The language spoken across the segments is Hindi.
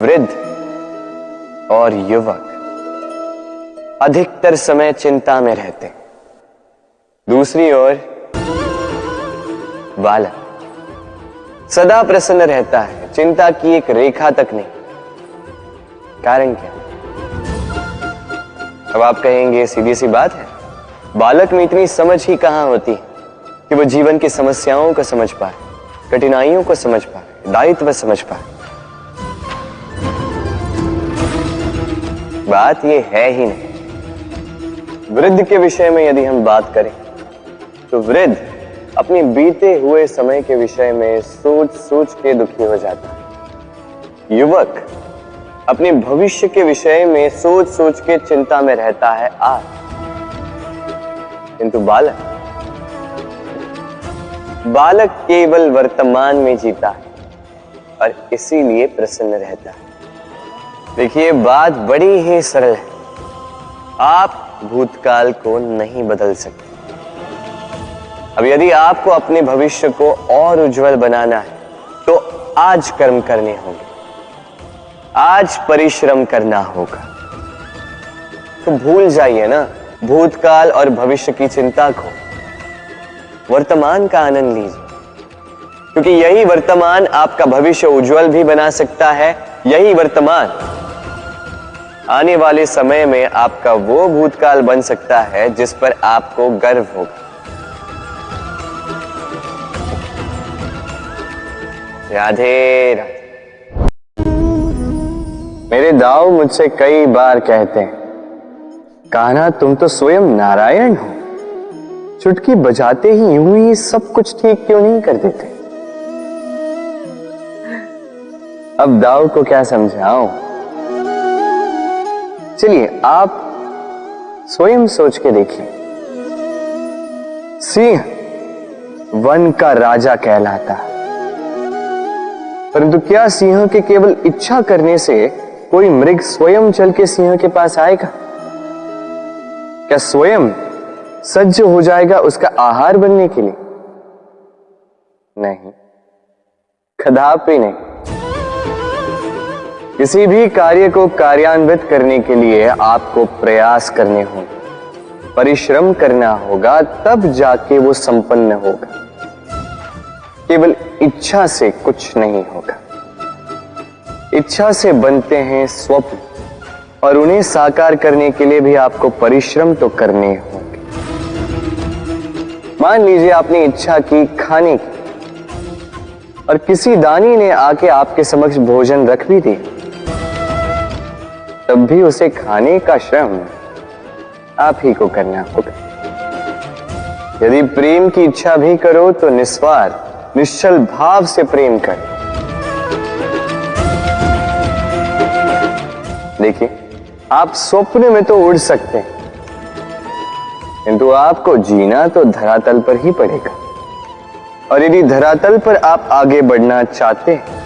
वृद्ध और युवक अधिकतर समय चिंता में रहते हैं। दूसरी ओर बालक सदा प्रसन्न रहता है, चिंता की एक रेखा तक नहीं। कारण क्या? अब आप कहेंगे सीधी सी बात है, बालक में इतनी समझ ही कहां होती है कि वो जीवन की समस्याओं को समझ पाए, कठिनाइयों को समझ पाए, दायित्व समझ पाए। बात ये है ही नहीं। वृद्ध के विषय में यदि हम बात करें तो वृद्ध अपने बीते हुए समय के विषय में सोच सोच के दुखी हो जाता है। युवक अपने भविष्य के विषय में सोच सोच के चिंता में रहता है आज। किंतु बालक केवल वर्तमान में जीता है और इसीलिए प्रसन्न रहता है। देखिए, बात बड़ी ही सरल है। आप भूतकाल को नहीं बदल सकते। अब यदि आपको अपने भविष्य को और उज्जवल बनाना है तो आज कर्म करने होंगे, आज परिश्रम करना होगा। तो भूल जाइए ना भूतकाल और भविष्य की चिंता को, वर्तमान का आनंद लीजिए, क्योंकि यही वर्तमान आपका भविष्य उज्जवल भी बना सकता है। यही वर्तमान आने वाले समय में आपका वो भूतकाल बन सकता है जिस पर आपको गर्व होगा। राधे राधे। मेरे दाऊ मुझसे कई बार कहते हैं, कान्हा तुम तो स्वयं नारायण हो, चुटकी बजाते ही यूं ही सब कुछ ठीक क्यों नहीं कर देते? अब दाऊ को क्या समझाऊं? चलिए आप स्वयं सोच के देखिए। सिंह वन का राजा कहलाता है, परंतु क्या सिंह के केवल इच्छा करने से कोई मृग स्वयं चल के सिंह के पास आएगा? क्या स्वयं सज्ज हो जाएगा उसका आहार बनने के लिए? नहीं, कदापि नहीं। किसी भी कार्य को कार्यान्वित करने के लिए आपको प्रयास करने होंगे, परिश्रम करना होगा, तब जाके वो संपन्न होगा। केवल इच्छा से कुछ नहीं होगा। इच्छा से बनते हैं स्वप्न, और उन्हें साकार करने के लिए भी आपको परिश्रम तो करने होंगे। मान लीजिए आपने इच्छा की खाने की, और किसी दानी ने आके आपके समक्ष भोजन रख भी दिया, तब भी उसे खाने का श्रम आप ही को करना होगा। यदि प्रेम की इच्छा भी करो तो निस्वार्थ निश्चल भाव से प्रेम करें। देखिए, आप स्वप्न में तो उड़ सकते हैं, किंतु आपको जीना तो धरातल पर ही पड़ेगा। और यदि धरातल पर आप आगे बढ़ना चाहते हैं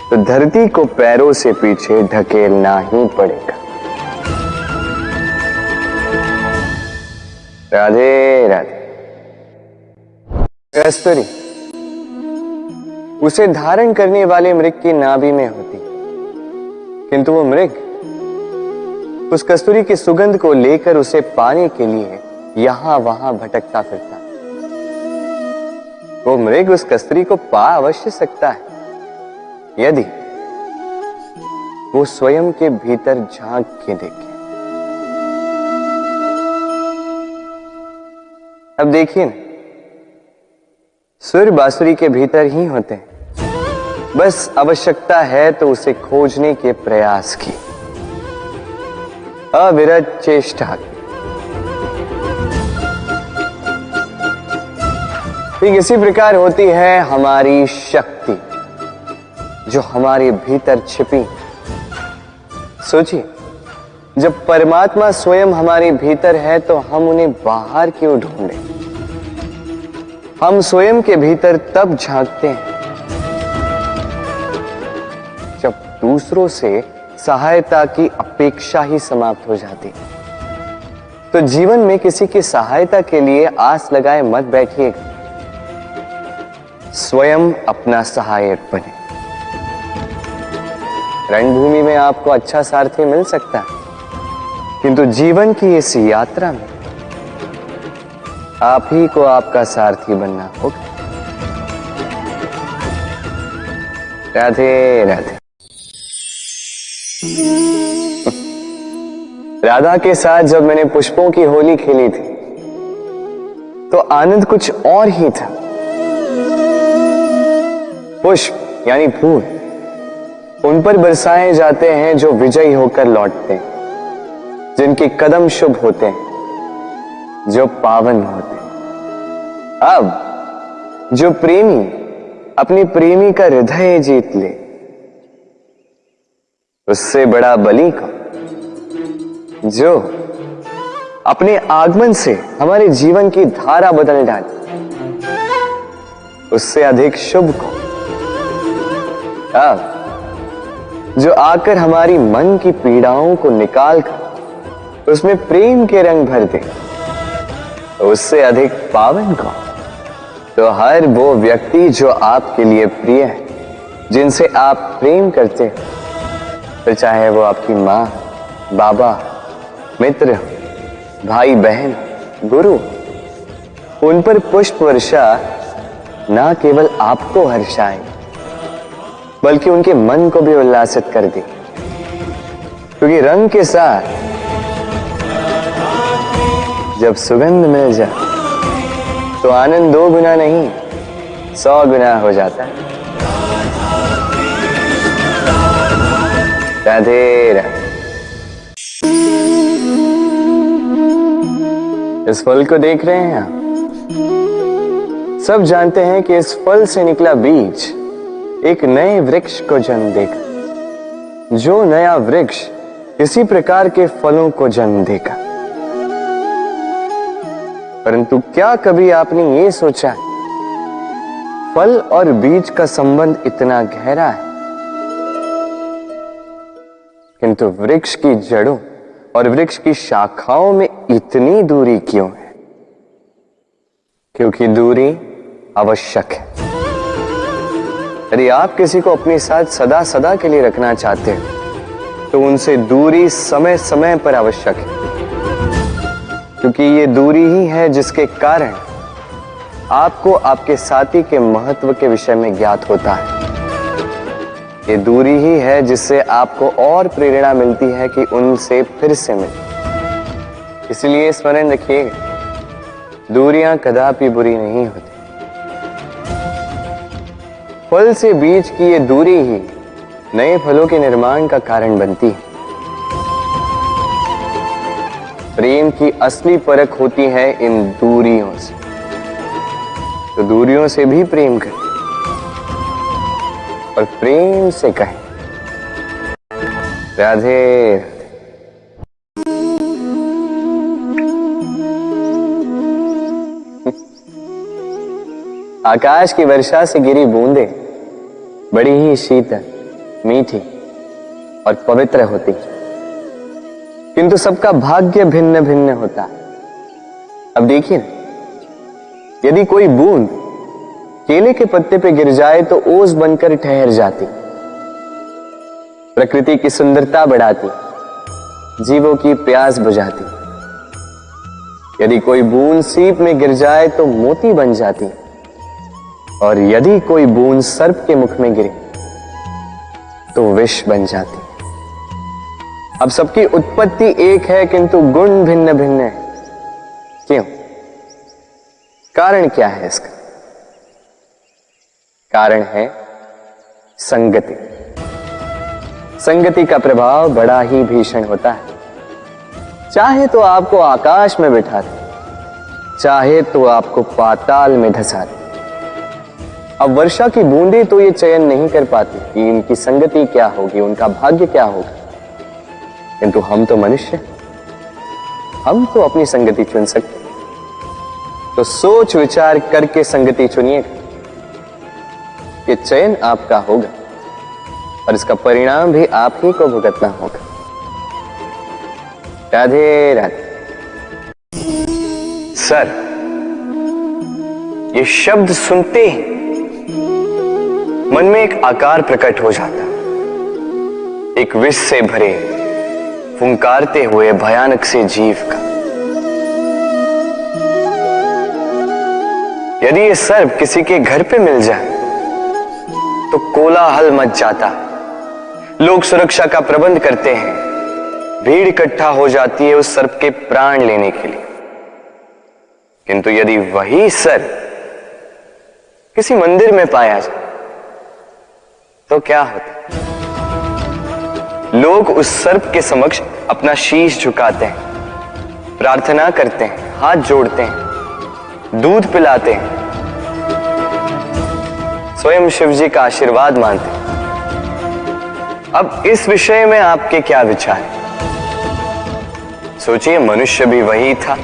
तो धरती को पैरों से पीछे ढकेलना ही पड़ेगा। राधे राधे। कस्तूरी उसे धारण करने वाले मृग की नाभि में होती, किंतु वो मृग उस कस्तूरी की सुगंध को लेकर उसे पाने के लिए यहां वहां भटकता फिरता। वो मृग उस कस्तूरी को पा अवश्य सकता है यदि वो स्वयं के भीतर झांक के देखे। अब देखिए, सुर बांसुरी के भीतर ही होते हैं, बस आवश्यकता है तो उसे खोजने के प्रयास की, अविरत चेष्टा की। ठीक इसी प्रकार होती है हमारी शक्ति जो हमारे भीतर छिपी। सोचिए, जब परमात्मा स्वयं हमारे भीतर है तो हम उन्हें बाहर क्यों ढूंढें? हम स्वयं के भीतर तब झांकते हैं जब दूसरों से सहायता की अपेक्षा ही समाप्त हो जाती। तो जीवन में किसी की सहायता के लिए आस लगाए मत बैठिएगा, स्वयं अपना सहायक बने। रणभूमि में आपको अच्छा सारथी मिल सकता है, किंतु जीवन की इस यात्रा में आप ही को आपका सारथी बनना होगा। राधे राधे। राधा के साथ जब मैंने पुष्पों की होली खेली थी तो आनंद कुछ और ही था। पुष्प यानी फूल उन पर बरसाए जाते हैं जो विजयी होकर लौटते हैं, जिनके कदम शुभ होते हैं, जो पावन होते हैं। अब जो प्रेमी अपनी प्रेमी का हृदय जीत ले, उससे बड़ा बलि कौन? जो अपने आगमन से हमारे जीवन की धारा बदल डाले, उससे अधिक शुभ कौन? अब जो आकर हमारी मन की पीड़ाओं को निकालकर उसमें प्रेम के रंग भर दे, तो उससे अधिक पावन कौन? तो हर वो व्यक्ति जो आपके लिए प्रिय है, जिनसे आप प्रेम करते हो, फिर चाहे वो आपकी मां, बाबा, मित्र, भाई बहन, गुरु, उन पर पुष्प वर्षा ना केवल आपको हर्षाए बल्कि उनके मन को भी उल्लासित कर दे, क्योंकि रंग के साथ जब सुगंध मिल जाए तो आनंद 2 गुना नहीं 100 गुना हो जाता है। राधे राधे। इस फल को देख रहे हैं आप? सब जानते हैं कि इस फल से निकला बीज एक नए वृक्ष को जन्म देगा। जो नया वृक्ष इसी प्रकार के फलों को जन्म देगा। परंतु क्या कभी आपने ये सोचा, फल और बीज का संबंध इतना गहरा है, किंतु वृक्ष की जड़ों और वृक्ष की शाखाओं में इतनी दूरी क्यों है? क्योंकि दूरी आवश्यक है। यदि आप किसी को अपने साथ सदा सदा के लिए रखना चाहते हैं तो उनसे दूरी समय समय पर आवश्यक है, क्योंकि ये दूरी ही है जिसके कारण आपको आपके साथी के महत्व के विषय में ज्ञात होता है। ये दूरी ही है जिससे आपको और प्रेरणा मिलती है कि उनसे फिर से मिले। इसलिए स्मरण रखिएगा, दूरियां कदापि बुरी नहीं होती। फल से बीज की ये दूरी ही नए फलों के निर्माण का कारण बनती है। प्रेम की असली परख होती है इन दूरियों से। तो दूरियों से भी प्रेम करें और प्रेम से कहें राधे राधे। आकाश की वर्षा से गिरी बूंदें बड़ी ही शीतल, मीठी और पवित्र होती, किंतु सबका भाग्य भिन्न भिन्न होता है। अब देखिए, यदि कोई बूंद केले के पत्ते पे गिर जाए तो ओस बनकर ठहर जाती, प्रकृति की सुंदरता बढ़ाती, जीवों की प्यास बुझाती। यदि कोई बूंद सीप में गिर जाए तो मोती बन जाती, और यदि कोई बूंद सर्प के मुख में गिरे तो विष बन जाती। अब सबकी उत्पत्ति एक है, किंतु गुण भिन्न भिन्न है। क्यों? कारण क्या है इसका? कारण है संगति। संगति का प्रभाव बड़ा ही भीषण होता है। चाहे तो आपको आकाश में बिठा दे, चाहे तो आपको पाताल में धसा दे। अब वर्षा की बूंदें तो ये चयन नहीं कर पाती कि इनकी संगति क्या होगी, उनका भाग्य क्या होगा, किंतु हम तो मनुष्य, हम तो अपनी संगति चुन सकते। तो सोच विचार करके संगति चुनिएगा। ये चयन आपका होगा और इसका परिणाम भी आप ही को भुगतना होगा। राधे राधे। सर, ये शब्द सुनते ही मन में एक आकार प्रकट हो जाता, एक विष से भरे फुंकारते हुए भयानक से जीव का। यदि ये सर्प किसी के घर पे मिल जाए तो कोलाहल मच जाता, लोग सुरक्षा का प्रबंध करते हैं, भीड़ इकट्ठा हो जाती है उस सर्प के प्राण लेने के लिए। किंतु यदि वही सर्प किसी मंदिर में पाया जाए तो क्या होता? लोग उस सर्प के समक्ष अपना शीश झुकाते हैं, प्रार्थना करते हैं, हाथ जोड़ते हैं, दूध पिलाते हैं, स्वयं शिव जी का आशीर्वाद मांगते हैं। अब इस विषय में आपके क्या विचार हैं? सोचिए, मनुष्य भी वही था,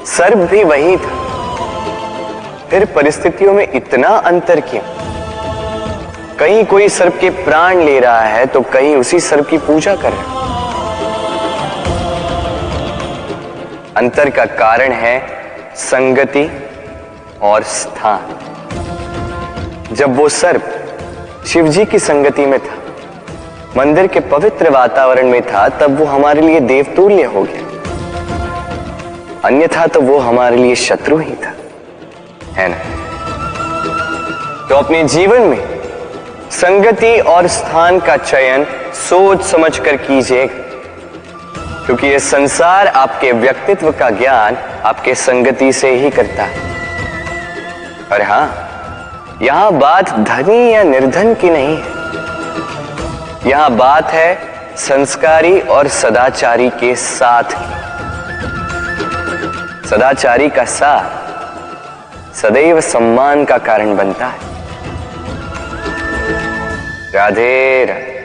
सर्प भी वही था, फिर परिस्थितियों में इतना अंतर क्यों? कहीं कोई सर्प के प्राण ले रहा है तो कहीं उसी सर्प की पूजा कर रहा है। अंतर का कारण है संगति और स्थान। जब वो सर्प शिवजी की संगति में था, मंदिर के पवित्र वातावरण में था, तब वो हमारे लिए देवतुल्य हो गया, अन्यथा तो वो हमारे लिए शत्रु ही था, है ना? तो अपने जीवन में संगति और स्थान का चयन सोच समझ कर कीजिएगा, क्योंकि यह संसार आपके व्यक्तित्व का ज्ञान आपके संगति से ही करता है। और हां, यहां बात धनी या निर्धन की नहीं है, यहां बात है संस्कारी और सदाचारी के साथ की। सदाचारी का साथ सदैव सम्मान का कारण बनता है। राधे राधे।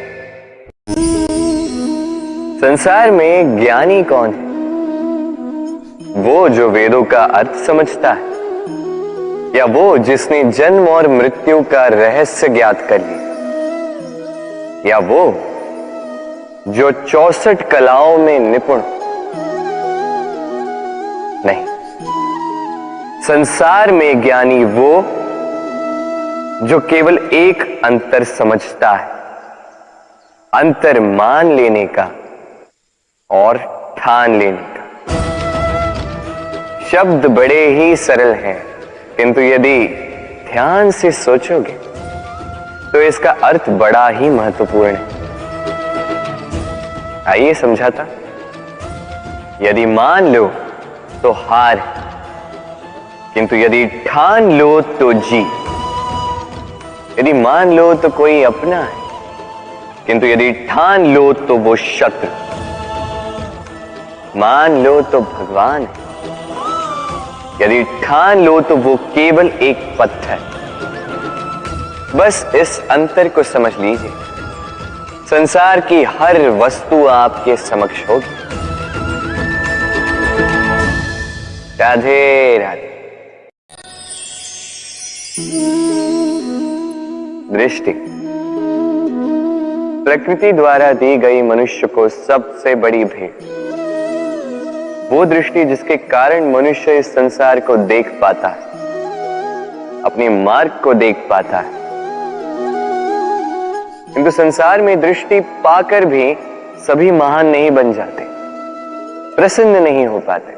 संसार में ज्ञानी कौन है? वो जो वेदों का अर्थ समझता है, या वो जिसने जन्म और मृत्यु का रहस्य ज्ञात कर लिया, या वो जो 64 कलाओं में निपुण? नहीं, संसार में ज्ञानी वो जो केवल एक अंतर समझता है, अंतर मान लेने का और ठान लेने का। शब्द बड़े ही सरल हैं, किंतु यदि ध्यान से सोचोगे तो इसका अर्थ बड़ा ही महत्वपूर्ण है। आइए समझाता। यदि मान लो तो हार, किंतु यदि ठान लो तो जीत। यदि मान लो तो कोई अपना है, किंतु यदि ठान लो तो वो शत्रु। मान लो तो भगवान है, यदि ठान लो तो वो केवल एक पत्थर। बस इस अंतर को समझ लीजिए, संसार की हर वस्तु आपके समक्ष होगी। राधे राधे। दृष्टि प्रकृति द्वारा दी गई मनुष्य को सबसे बड़ी भेंट। वो दृष्टि जिसके कारण मनुष्य इस संसार को देख पाता है, अपने मार्ग को देख पाता है। किंतु संसार में दृष्टि पाकर भी सभी महान नहीं बन जाते, प्रसन्न नहीं हो पाते।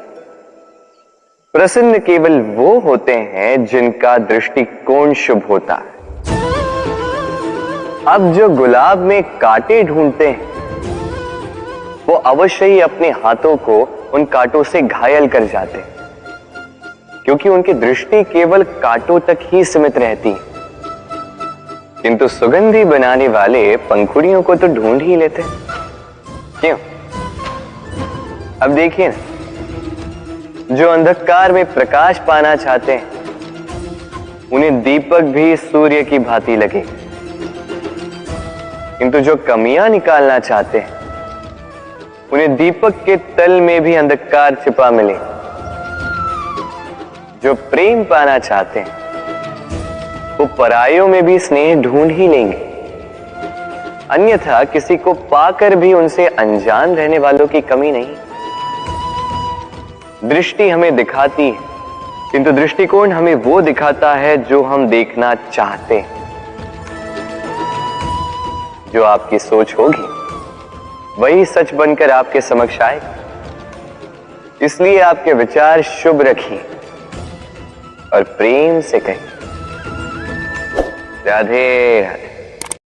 प्रसन्न केवल वो होते हैं जिनका दृष्टिकोण शुभ होता है। अब जो गुलाब में कांटे ढूंढते हैं, वो अवश्य ही अपने हाथों को उन कांटों से घायल कर जाते हैं, क्योंकि उनकी दृष्टि केवल कांटों तक ही सीमित रहती है। किंतु सुगंधी बनाने वाले पंखुड़ियों को तो ढूंढ ही लेते हैं। क्यों? अब देखिए ना, जो अंधकार में प्रकाश पाना चाहते हैं, उन्हें दीपक भी सूर्य की भांति लगे। किंतु जो कमियां निकालना चाहते हैं, उन्हें दीपक के तल में भी अंधकार छिपा मिले। जो प्रेम पाना चाहते हैं, वो परायों में भी स्नेह ढूंढ ही लेंगे, अन्यथा किसी को पाकर भी उनसे अनजान रहने वालों की कमी नहीं। दृष्टि हमें दिखाती है, किंतु दृष्टिकोण हमें वो दिखाता है जो हम देखना चाहते हैं। जो आपकी सोच होगी वही सच बनकर आपके समक्ष आए, इसलिए आपके विचार शुभ रखिए और प्रेम से कहिए राधे राधे।